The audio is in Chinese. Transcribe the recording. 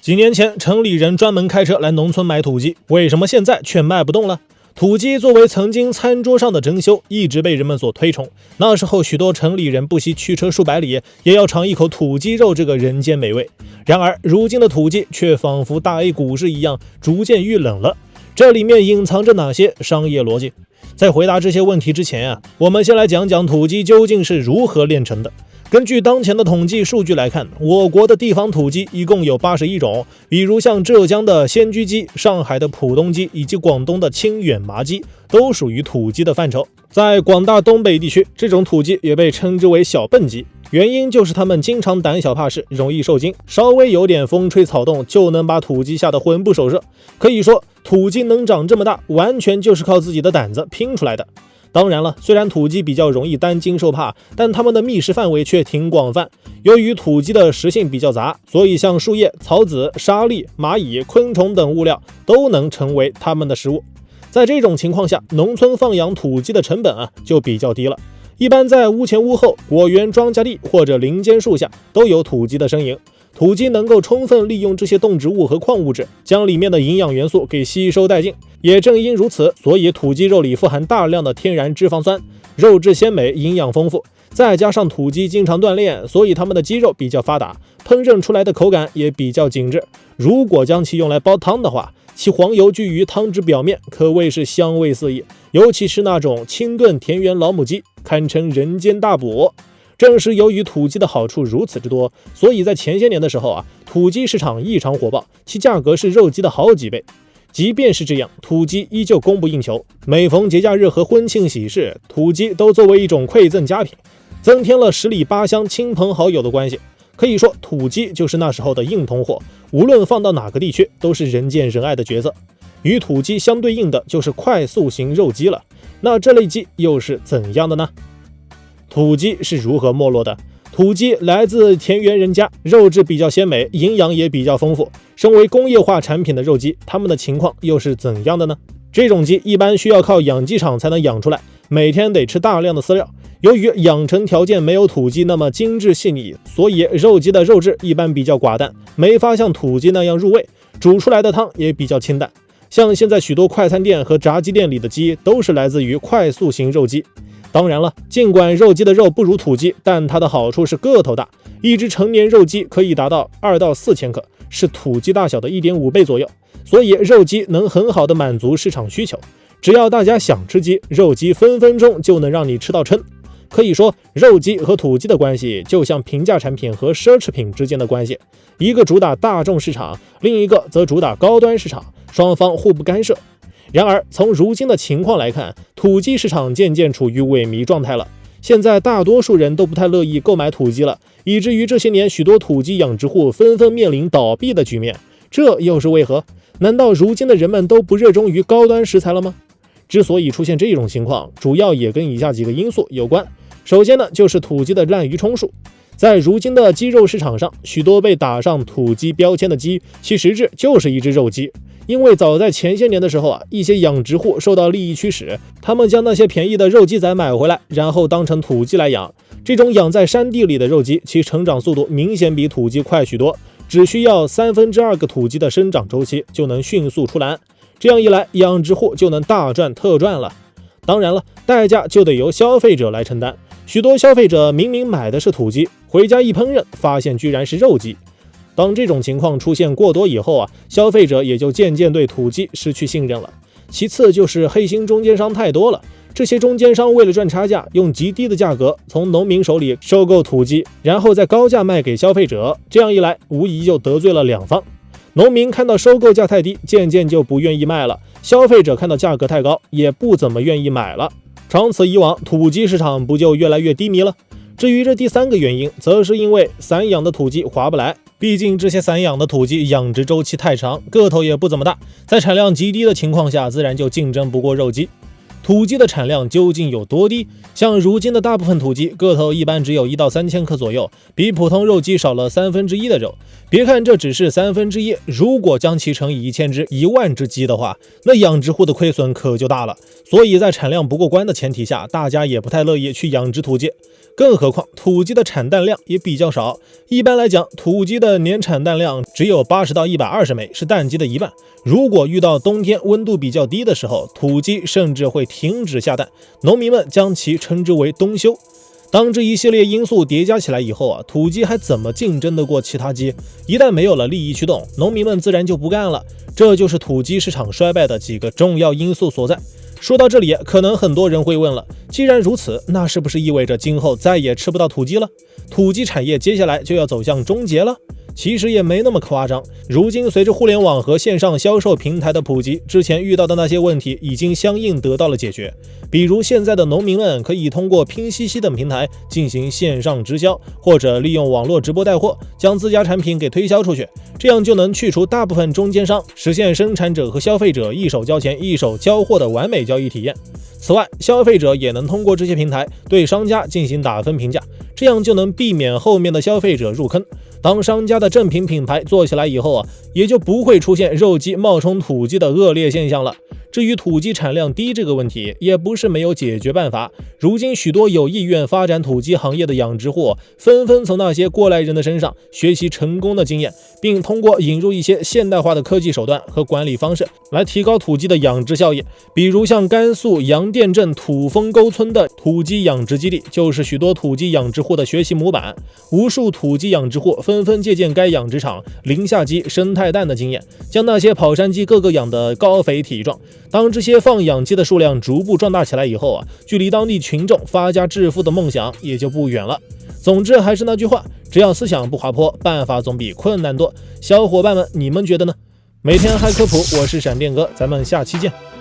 几年前，城里人专门开车来农村买土鸡，为什么现在却卖不动了？土鸡作为曾经餐桌上的珍馐，一直被人们所推崇。那时候，许多城里人不惜驱车数百里，也要尝一口土鸡肉这个人间美味。然而，如今的土鸡却仿佛大 A 股市一样，逐渐遇冷了。这里面隐藏着哪些商业逻辑？在回答这些问题之前我们先来讲讲土鸡究竟是如何炼成的。根据当前的统计数据来看，我国的地方土鸡一共有81种，比如像浙江的仙居鸡、上海的浦东鸡以及广东的清远麻鸡，都属于土鸡的范畴。在广大东北地区，这种土鸡也被称之为小笨鸡，原因就是它们经常胆小怕事，容易受惊，稍微有点风吹草动就能把土鸡吓得魂不守舍。可以说，土鸡能长这么大，完全就是靠自己的胆子拼出来的。当然了，虽然土鸡比较容易担惊受怕，但它们的觅食范围却挺广泛。由于土鸡的食性比较杂，所以像树叶、草籽、沙粒、蚂蚁、昆虫等物料都能成为它们的食物。在这种情况下，农村放养土鸡的成本就比较低了。一般在屋前屋后、果园庄稼地或者林间树下都有土鸡的身影。土鸡能够充分利用这些动植物和矿物质，将里面的营养元素给吸收殆尽。也正因如此，所以土鸡肉里富含大量的天然脂肪酸，肉质鲜美，营养丰富。再加上土鸡经常锻炼，所以它们的肌肉比较发达，烹饪出来的口感也比较紧致。如果将其用来煲汤的话，其黄油居于汤汁表面，可谓是香味四溢。尤其是那种清炖田园老母鸡，堪称人间大补。正是由于土鸡的好处如此之多，所以在前些年的时候土鸡市场异常火爆，其价格是肉鸡的好几倍。即便是这样，土鸡依旧供不应求。每逢节假日和婚庆喜事，土鸡都作为一种馈赠佳品，增添了十里八乡亲朋好友的关系。可以说，土鸡就是那时候的硬通货，无论放到哪个地区，都是人见人爱的角色。与土鸡相对应的就是快速型肉鸡了。那这类鸡又是怎样的呢？土鸡是如何没落的？土鸡来自田园人家，肉质比较鲜美，营养也比较丰富。身为工业化产品的肉鸡，它们的情况又是怎样的呢？这种鸡一般需要靠养鸡场才能养出来，每天得吃大量的饲料。由于养成条件没有土鸡那么精致细腻，所以肉鸡的肉质一般比较寡淡，没法像土鸡那样入味，煮出来的汤也比较清淡。像现在许多快餐店和炸鸡店里的鸡，都是来自于快速型肉鸡。当然了，尽管肉鸡的肉不如土鸡，但它的好处是个头大，一只成年肉鸡可以达到2到4千克，是土鸡大小的 1.5 倍左右，所以肉鸡能很好的满足市场需求。只要大家想吃鸡，肉鸡分分钟就能让你吃到撑。可以说，肉鸡和土鸡的关系就像平价产品和奢侈品之间的关系，一个主打大众市场，另一个则主打高端市场，双方互不干涉。然而，从如今的情况来看，土鸡市场渐渐处于萎靡状态了。现在大多数人都不太乐意购买土鸡了，以至于这些年许多土鸡养殖户纷纷面临倒闭的局面。这又是为何？难道如今的人们都不热衷于高端食材了吗？之所以出现这种情况，主要也跟以下几个因素有关。首先呢，就是土鸡的滥竽充数。在如今的鸡肉市场上，许多被打上土鸡标签的鸡，其实质就是一只肉鸡。因为早在前些年的时候一些养殖户受到利益驱使，他们将那些便宜的肉鸡仔买回来，然后当成土鸡来养。这种养在山地里的肉鸡，其成长速度明显比土鸡快许多，只需要2/3个土鸡的生长周期就能迅速出栏。这样一来，养殖户就能大赚特赚了。当然了，代价就得由消费者来承担。许多消费者明明买的是土鸡，回家一烹饪，发现居然是肉鸡。当这种情况出现过多以后消费者也就渐渐对土鸡失去信任了。其次就是黑心中间商太多了，这些中间商为了赚差价，用极低的价格从农民手里收购土鸡，然后再高价卖给消费者。这样一来，无疑就得罪了两方。农民看到收购价太低，渐渐就不愿意卖了；消费者看到价格太高，也不怎么愿意买了。长此以往，土鸡市场不就越来越低迷了？至于这第三个原因，则是因为散养的土鸡划不来。毕竟这些散养的土鸡养殖周期太长，个头也不怎么大，在产量极低的情况下，自然就竞争不过肉鸡。土鸡的产量究竟有多低？像如今的大部分土鸡个头一般只有1到3千克左右，比普通肉鸡少了1/3的肉。别看这只是1/3，如果将其乘以1000只、1万只鸡的话，那养殖户的亏损可就大了。所以在产量不过关的前提下，大家也不太乐意去养殖土鸡。更何况土鸡的产蛋量也比较少，一般来讲，土鸡的年产蛋量只有80到120枚，是蛋鸡的一半。如果遇到冬天温度比较低的时候，土鸡甚至会停止下蛋，农民们将其称之为冬休。当这一系列因素叠加起来以后土鸡还怎么竞争得过其他鸡？一旦没有了利益驱动，农民们自然就不干了。这就是土鸡市场衰败的几个重要因素所在。说到这里，可能很多人会问了，既然如此，那是不是意味着今后再也吃不到土鸡了？土鸡产业接下来就要走向终结了？其实也没那么夸张。如今随着互联网和线上销售平台的普及，之前遇到的那些问题已经相应得到了解决。比如现在的农民们可以通过拼夕夕等平台进行线上直销，或者利用网络直播带货，将自家产品给推销出去，这样就能去除大部分中间商，实现生产者和消费者一手交钱一手交货的完美交易体验。此外，消费者也能通过这些平台对商家进行打分评价，这样就能避免后面的消费者入坑。当商家的正品品牌做起来以后也就不会出现肉鸡冒充土鸡的恶劣现象了。至于土鸡产量低这个问题，也不是没有解决办法。如今许多有意愿发展土鸡行业的养殖户，纷纷从那些过来人的身上学习成功的经验，并通过引入一些现代化的科技手段和管理方式来提高土鸡的养殖效益。比如像甘肃阳店镇土丰沟村的土鸡养殖基地，就是许多土鸡养殖户的学习模板。无数土鸡养殖户纷纷借鉴该养殖场零下鸡生态蛋的经验，将那些跑山鸡个个养得高肥体壮。当这些放养鸡的数量逐步壮大起来以后距离当地群众发家致富的梦想也就不远了。总之还是那句话，只要思想不滑坡，办法总比困难多。小伙伴们，你们觉得呢？每天嗨科普，我是闪电哥，咱们下期见。